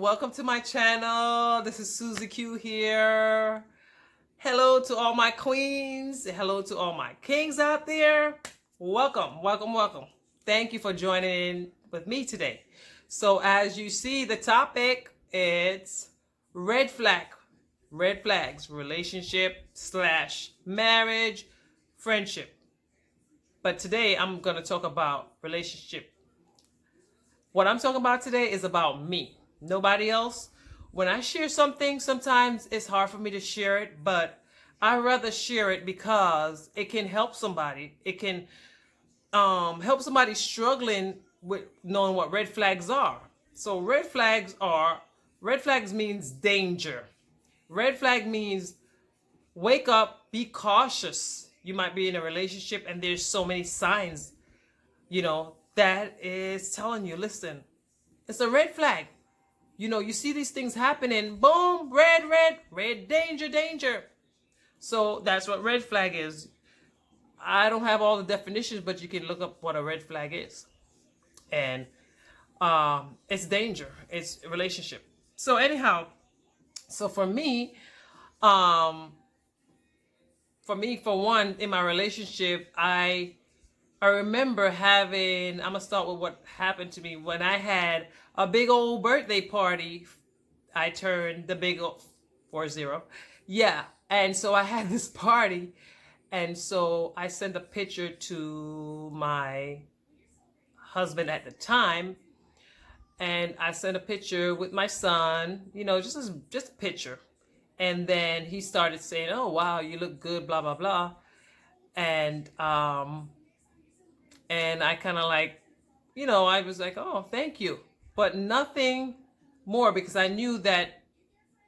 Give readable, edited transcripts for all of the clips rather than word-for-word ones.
welcome to my channel. This is Susie Q here. Hello to all my queens. Hello to all my kings out there. Welcome, welcome, welcome. Thank you for joining in with me today. So as you see, the topic, it's red flags, relationship / marriage, friendship. But today I'm going to talk about relationship. What I'm talking about today is about me, nobody else. When I share something, sometimes it's hard for me to share it, but I rather share it because it can help somebody. It can help somebody struggling with knowing what red flags are. So red flags means danger. Red flag means wake up, be cautious. You might be in a relationship and there's so many signs, that is telling you, listen, it's a red flag. You see these things happening, boom, red, danger. So that's what red flag is. I don't have all the definitions, but you can look up what a red flag is. And it's danger. It's a relationship. So anyhow, for me, for one, in my relationship, I remember having, I'm going to start with what happened to me when I had a big old birthday party. I turned the big old 40. Yeah. And so I had this party. And so I sent a picture to my husband at the time. And I sent a picture with my son, just a picture. And then he started saying, oh, wow, you look good, blah, blah, blah. And I kind of I was like, oh, thank you. But nothing more, because I knew that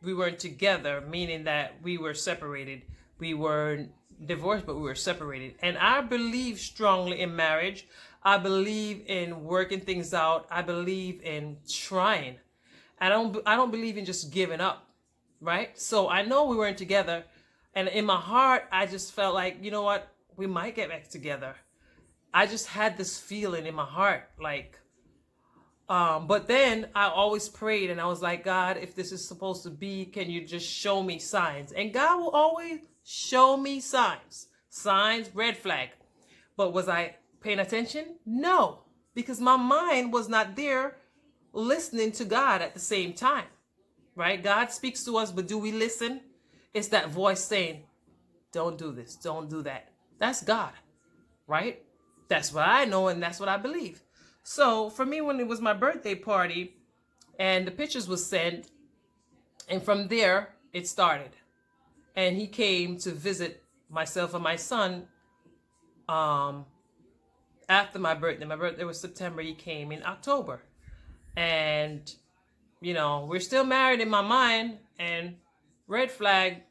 we weren't together, meaning that we were separated. We were divorced, but we were separated. And I believe strongly in marriage. I believe in working things out. I believe in trying. I don't believe in just giving up, right? So I know we weren't together. And in my heart, I just felt like, you know what? We might get back together. I just had this feeling in my heart, but then I always prayed and I was like, God, if this is supposed to be, can you just show me signs? And God will always show me signs, red flag. But was I paying attention? No, because my mind was not there listening to God at the same time, right? God speaks to us, but do we listen? It's that voice saying, don't do this, don't do that. That's God, right? That's what I know, and that's what I believe. So for me, when it was my birthday party and the pictures was sent, and from there it started. And he came to visit myself and my son after my birthday. My birthday was September. He came in October. And, we're still married in my mind. And red flag,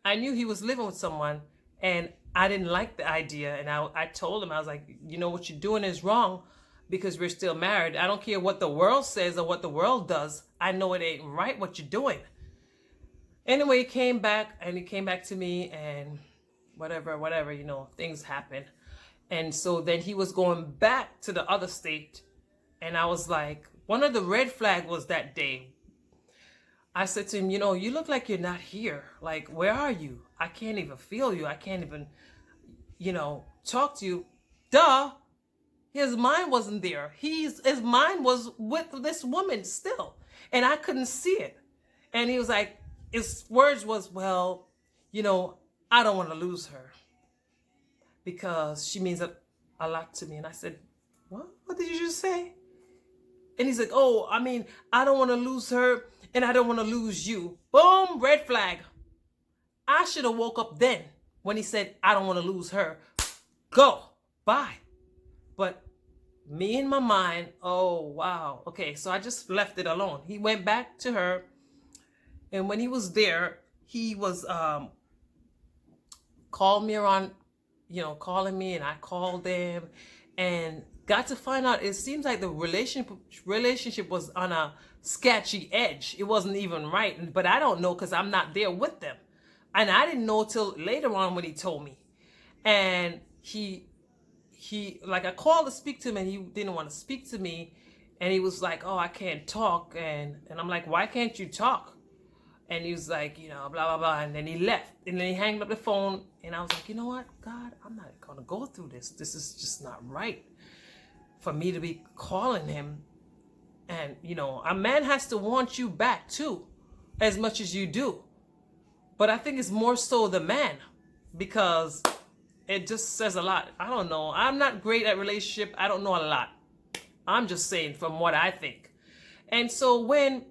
I knew he was living with someone. And I didn't like the idea. And I told him, I was like, what you're doing is wrong because we're still married. I don't care what the world says or what the world does. I know it ain't right what you're doing. Anyway, he came back to me and whatever, things happen. And so then he was going back to the other state. And I was like, one of the red flag was that day. I said to him, you look like you're not here. Like, where are you? I can't even feel you. I can't even, talk to you. Duh. His mind wasn't there. His mind was with this woman still. And I couldn't see it. And he was like, his words was, well, I don't want to lose her because she means a lot to me. And I said, what? What did you just say? And he's like, oh, I don't want to lose her and I don't want to lose you. Boom, red flag. I should have woke up then when he said, I don't want to lose her. Go, bye. But me in my mind, oh, wow. Okay, so I just left it alone. He went back to her. And when he was there, he was called me around, calling me, and I called them and got to find out it seems like the relationship was on a sketchy edge. It wasn't even right. But I don't know because I'm not there with them. And I didn't know till later on when he told me. And he I called to speak to him and he didn't want to speak to me. And he was like, oh, I can't talk. And I'm like, why can't you talk? And he was like, blah, blah, blah. And then he left. And then he hanged up the phone. And I was like, you know what, God, I'm not going to go through this. This is just not right for me to be calling him. And, a man has to want you back too, as much as you do. But I think it's more so the man, because it just says a lot. I don't know. I'm not great at relationship. I don't know a lot. I'm just saying from what I think. And so when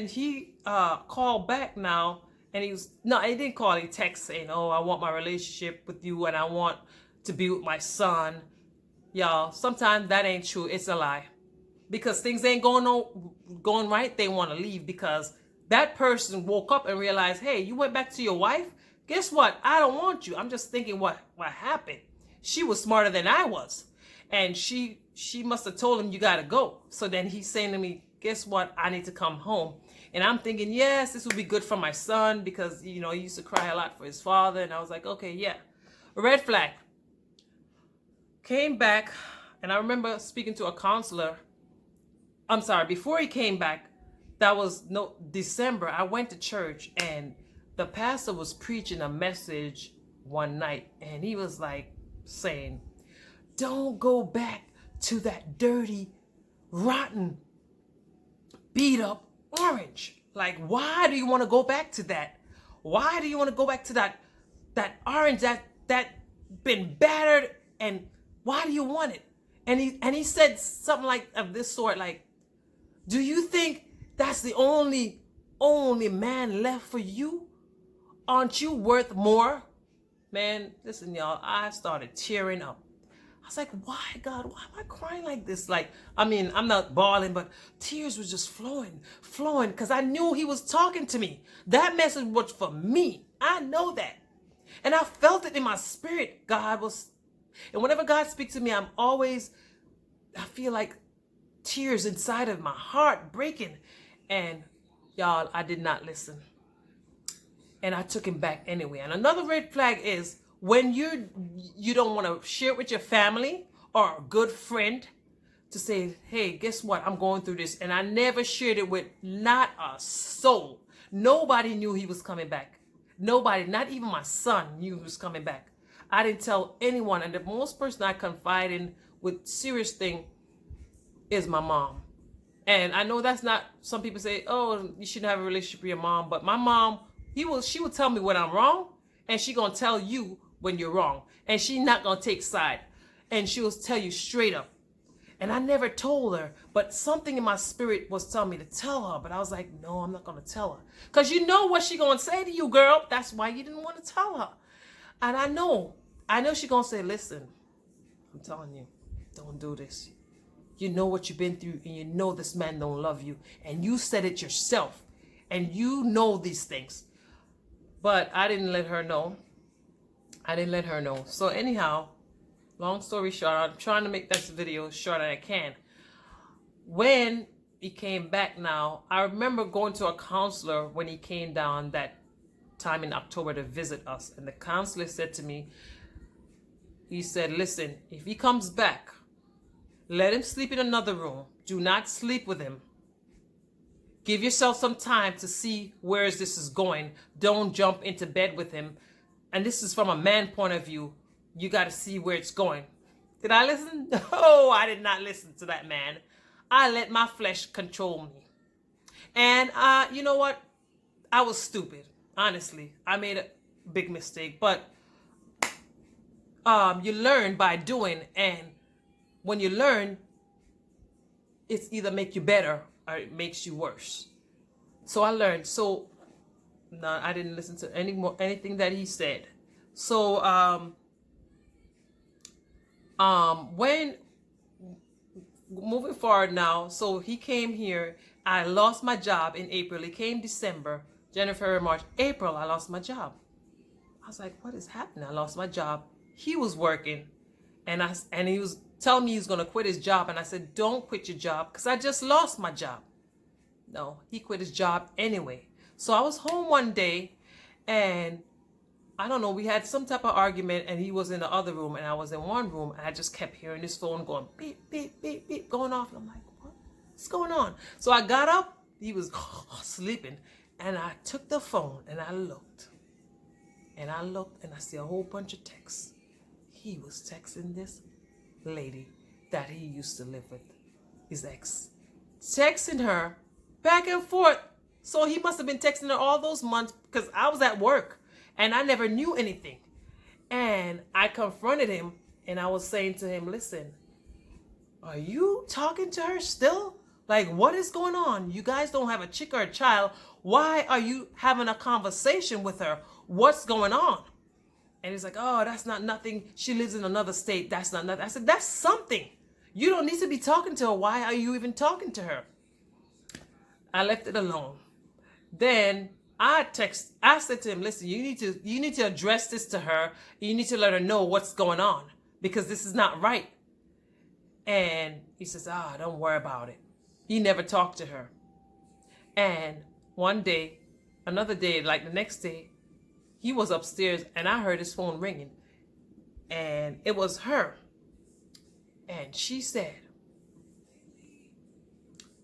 he called back now, and he didn't call, he texted saying, oh, I want my relationship with you and I want to be with my son. Y'all, sometimes that ain't true. It's a lie. Because things ain't going right, they want to leave because that person woke up and realized, hey, you went back to your wife? Guess what? I don't want you. I'm just thinking what happened. She was smarter than I was. And she must have told him, you got to go. So then he's saying to me, guess what? I need to come home. And I'm thinking, yes, this would be good for my son because, he used to cry a lot for his father. And I was like, okay, yeah. Red flag. Came back, and I remember speaking to a counselor. I'm sorry, before he came back, that was December. I went to church, and the pastor was preaching a message one night, and he was like saying, don't go back to that dirty, rotten, beat up orange. Like, why do you want to go back to that? Why do you want to go back to that orange that been battered, and why do you want it? And he said something like of this sort, like, do you think that's the only man left for you? Aren't you worth more? Man, listen, y'all, I started tearing up. I was like, why, God? Why am I crying like this? Like, I mean, I'm not bawling, but tears was just flowing, because I knew he was talking to me. That message was for me. I know that. And I felt it in my spirit. And whenever God speaks to me, I feel like tears inside of my heart breaking. And y'all, I did not listen. And I took him back anyway. And another red flag is when you don't want to share it with your family or a good friend to say, hey, guess what? I'm going through this. And I never shared it with not a soul. Nobody knew he was coming back. Nobody, not even my son, knew he was coming back. I didn't tell anyone. And the most person I confide in with serious thing is my mom. And I know that's not, some people say, oh, you shouldn't have a relationship with your mom. But my mom, she will tell me when I'm wrong, and she gonna tell you when you're wrong. And she not gonna take side. And she will tell you straight up. And I never told her, but something in my spirit was telling me to tell her. But I was like, no, I'm not gonna tell her. Because you know what she gonna say to you, girl. That's why you didn't want to tell her. And I know she gonna say, listen, I'm telling you, don't do this. You know what you've been through, and you know this man don't love you. And you said it yourself. And you know these things. But I didn't let her know. So anyhow, long story short, I'm trying to make this video as short as I can. When he came back now, I remember going to a counselor when he came down that time in October to visit us. And the counselor said to me, he said, listen, if he comes back, let him sleep in another room. Do not sleep with him. Give yourself some time to see where this is going. Don't jump into bed with him. And this is from a man point of view. You got to see where it's going. Did I listen? No, I did not listen to that man. I let my flesh control me. And you know what? I was stupid. Honestly, I made a big mistake. But you learn by doing. And when you learn, it's either make you better or it makes you worse. So I learned. So no, I didn't listen to anything that he said. So when moving forward now, so he came here. I lost my job in April. He came December, January, February, March, April. I lost my job. I was like, what is happening? I lost my job. He was working, and he was telling me he was going to quit his job. And I said, don't quit your job, because I just lost my job. No, he quit his job anyway. So I was home one day, and I don't know, we had some type of argument, and he was in the other room, and I was in one room, and I just kept hearing his phone going beep, beep, beep, beep, going off. And I'm like, what What's going on? So I got up. He was sleeping. And I took the phone and I looked. And I looked and I see a whole bunch of texts. He was texting this lady that he used to live with, his ex. Texting her back and forth. So he must have been texting her all those months because I was at work and I never knew anything. And I confronted him and I was saying to him, listen, are you talking to her still? Like, what is going on? You guys don't have a chick or a child. Why are you having a conversation with her? What's going on? And he's like, oh, that's not nothing. She lives in another state. That's not nothing. I said, that's something. You don't need to be talking to her. Why are you even talking to her? I left it alone. Then I said to him, listen, you need to address this to her. You need to let her know what's going on because this is not right. And he says, don't worry about it. He never talked to her. And one day, another day, like the next day, he was upstairs and I heard his phone ringing. And it was her. And she said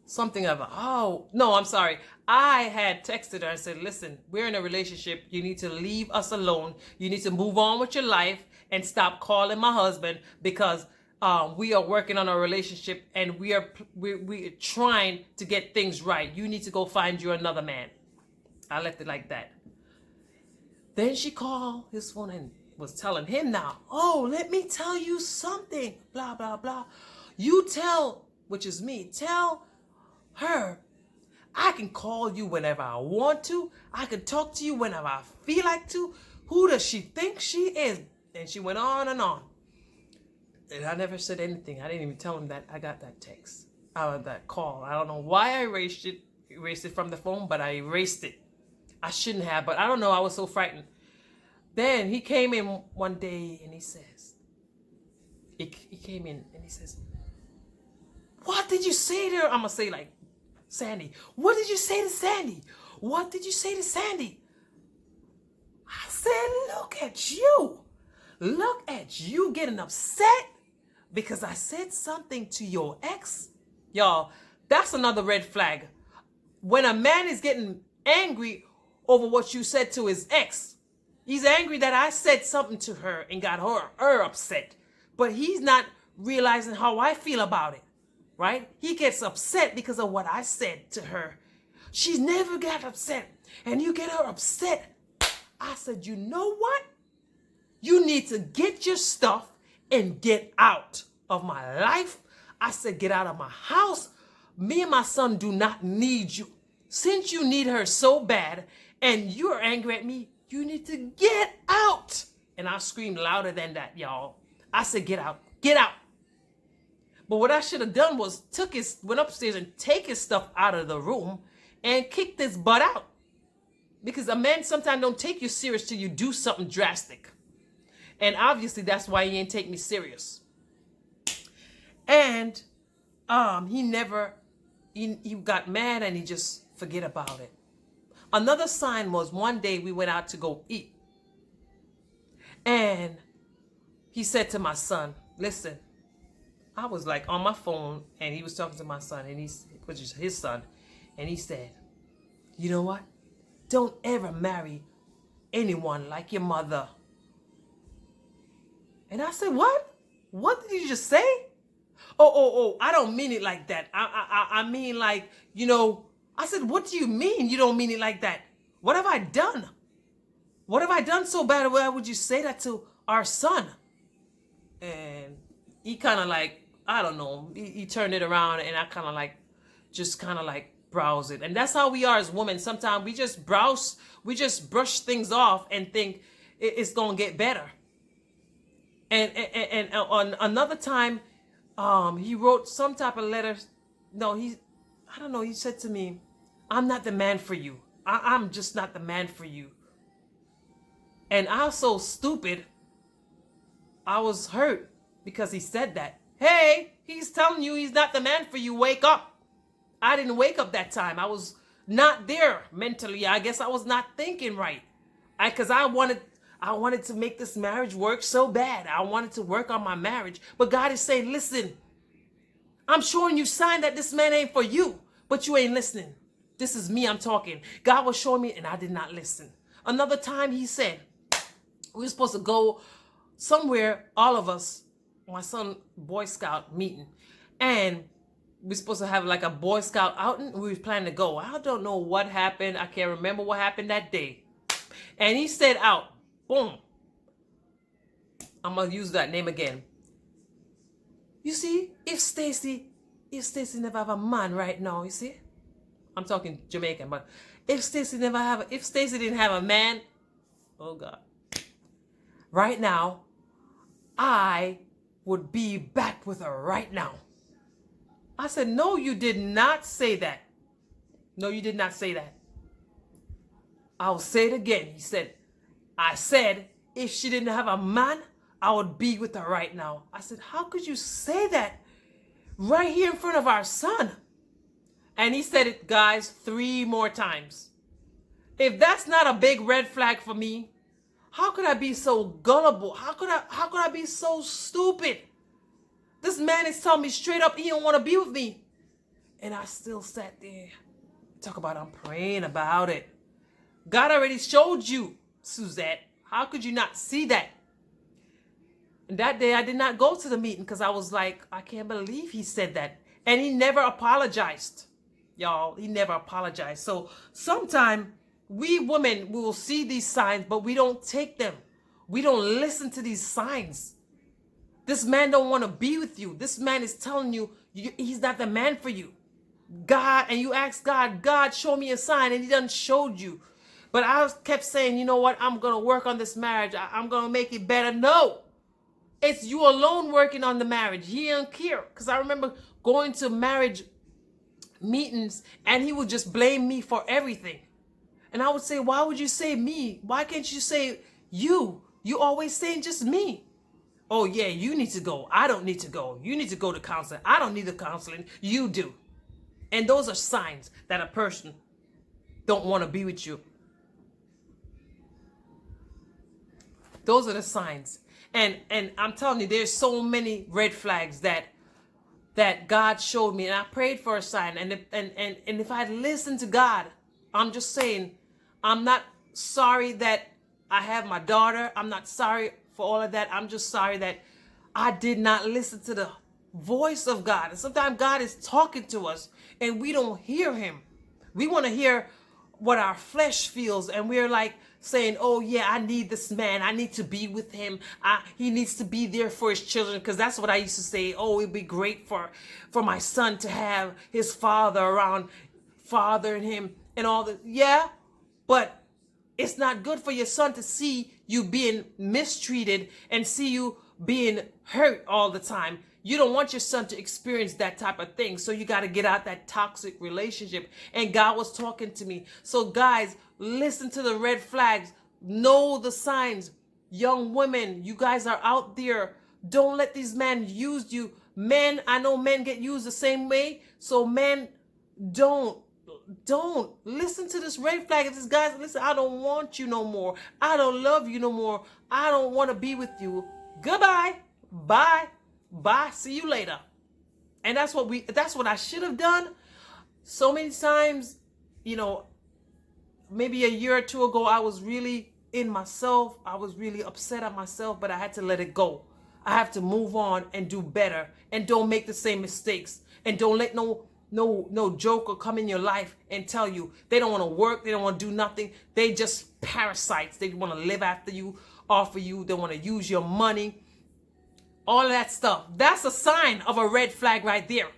something of, oh, no, I'm sorry. I had texted her and said, listen, we're in a relationship. You need to leave us alone. You need to move on with your life and stop calling my husband because we are working on our relationship and we're trying to get things right. You need to go find you another man. I left it like that. Then she called his phone and was telling him now, oh, let me tell you something, blah, blah, blah. You tell, which is me, tell her I can call you whenever I want to. I can talk to you whenever I feel like to. Who does she think she is? And she went on and on. And I never said anything. I didn't even tell him that I got that text, that call. I don't know why I erased it from the phone, but I erased it. I shouldn't have, but I don't know. I was so frightened. Then he came in one day and he says, he came in and he says, what did you say to her? I'm going to say like, Sandy, what did you say to Sandy? What did you say to Sandy? I said, look at you. Look at you getting upset because I said something to your ex. Y'all, that's another red flag. When a man is getting angry over what you said to his ex, he's angry that I said something to her and got her upset. But he's not realizing how I feel about it, right? He gets upset because of what I said to her. She's never got upset. And you get her upset. I said, you know what? You need to get your stuff and get out of my life. I said, get out of my house. Me and my son do not need you. Since you need her so bad and you're angry at me, you need to get out. And I screamed louder than that, y'all. I said, get out, get out. But what I should have done was went upstairs and take his stuff out of the room and kicked his butt out. Because a man sometimes don't take you serious till you do something drastic. And obviously that's why he ain't take me serious. And he got mad and he just forget about it. Another sign was one day we went out to go eat. And he said to my son, listen, I was like on my phone and he was talking to my son, and which is his son. And he said, you know what? Don't ever marry anyone like your mother. And I said, what? What did you just say? Oh, I don't mean it like that. I mean like, I said, what do you mean you don't mean it like that? What have I done? What have I done so bad? Why would you say that to our son? And he kind of like, I don't know. He turned it around and I kind of like, just kind of like browse it. And that's how we are as women. Sometimes we just browse, we just brush things off and think it's going to get better. And on another time, he wrote some type of letter. No, I don't know. He said to me, I'm not the man for you. I'm just not the man for you. And I was so stupid. I was hurt because he said that. Hey, he's telling you he's not the man for you. Wake up. I didn't wake up that time. I was not there mentally. I guess I was not thinking right. Because I wanted to make this marriage work so bad. I wanted to work on my marriage. But God is saying, listen, I'm showing you sign that this man ain't for you, but you ain't listening. This is me, I'm talking. God was showing me and I did not listen. Another time he said, we were supposed to go somewhere, all of us, my son, Boy Scout meeting. And we're supposed to have like a Boy Scout outing. We were planning to go. I don't know what happened. I can't remember what happened that day. And he said out, boom. I'm going to use that name again. You see, if Stacy never have a man right now, you see? I'm talking Jamaican, but if Stacy didn't have a man, oh God. Right now, I would be back with her right now. I said, no, you did not say that. No, you did not say that. I'll say it again. He said, I said, if she didn't have a man, I would be with her right now. I said, how could you say that right here in front of our son? And he said it, guys, 3 more times. If that's not a big red flag for me, how could I be so gullible? How could I be so stupid? This man is telling me straight up he don't want to be with me. And I still sat there. Talk about I'm praying about it. God already showed you, Suzette. How could you not see that? And that day I did not go to the meeting because I was like, I can't believe he said that. And he never apologized. Y'all, he never apologized. So sometime we women will see these signs, but we don't take them. We don't listen to these signs. This man don't want to be with you. This man is telling you he's not the man for you. God, and you ask God, God, show me a sign, and he done showed you. But I kept saying, you know what? I'm going to work on this marriage. I'm going to make it better. No. It's you alone working on the marriage. He don't care. Because I remember going to marriage meetings, and he would just blame me for everything. And I would say, why would you say me? Why can't you say you? You always saying just me. Oh, yeah, you need to go. I don't need to go. You need to go to counseling. I don't need the counseling. You do. And those are signs that a person don't want to be with you. Those are the signs. And I'm telling you, there's so many red flags that God showed me. And I prayed for a sign. And if I had listened to God, I'm just saying, I'm not sorry that I have my daughter. I'm not sorry for all of that. I'm just sorry that I did not listen to the voice of God. And sometimes God is talking to us and we don't hear him. We want to hear what our flesh feels, and we're like saying, oh yeah, I need this man. I need to be with him. He needs to be there for his children, because that's what I used to say. Oh, it'd be great for my son to have his father around, fathering him and all that. Yeah, but it's not good for your son to see you being mistreated and see you being hurt all the time. You don't want your son to experience that type of thing. So you got to get out that toxic relationship. And God was talking to me. So guys, listen to the red flags. Know the signs. Young women, you guys are out there. Don't let these men use you. Men, I know men get used the same way. So men, don't listen to this red flag. If this guy's, listen, I don't want you no more. I don't love you no more. I don't want to be with you. Goodbye. Bye. Bye. See you later. And that's what I should have done. So many times, maybe a year or two ago, I was really in myself. I was really upset at myself, but I had to let it go. I have to move on and do better, and don't make the same mistakes, and don't let no joker come in your life and tell you they don't want to work, they don't want to do nothing. They just parasites. They want to live after you, off of you. They want to use your money. All of that stuff. That's a sign of a red flag right there.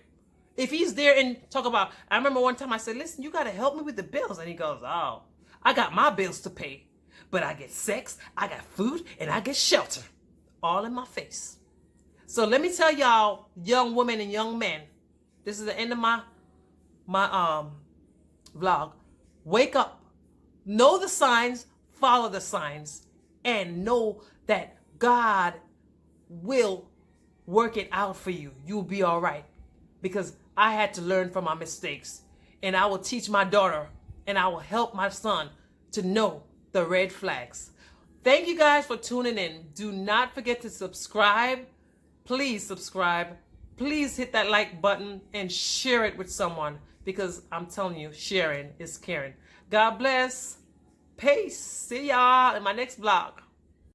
If he's there and talk about, I remember one time I said, listen, you got to help me with the bills. And he goes, oh, I got my bills to pay, but I get sex, I got food, and I get shelter. All in my face. So let me tell y'all, young women and young men, this is the end of my vlog. Wake up. Know the signs, follow the signs, and know that God will work it out for you. You'll be all right. Because I had to learn from my mistakes. And I will teach my daughter, and I will help my son to know the red flags. Thank you guys for tuning in. Do not forget to subscribe. Please subscribe. please hit that like button and share it with someone, because I'm telling you, sharing is caring. God bless. Peace. See y'all in my next vlog.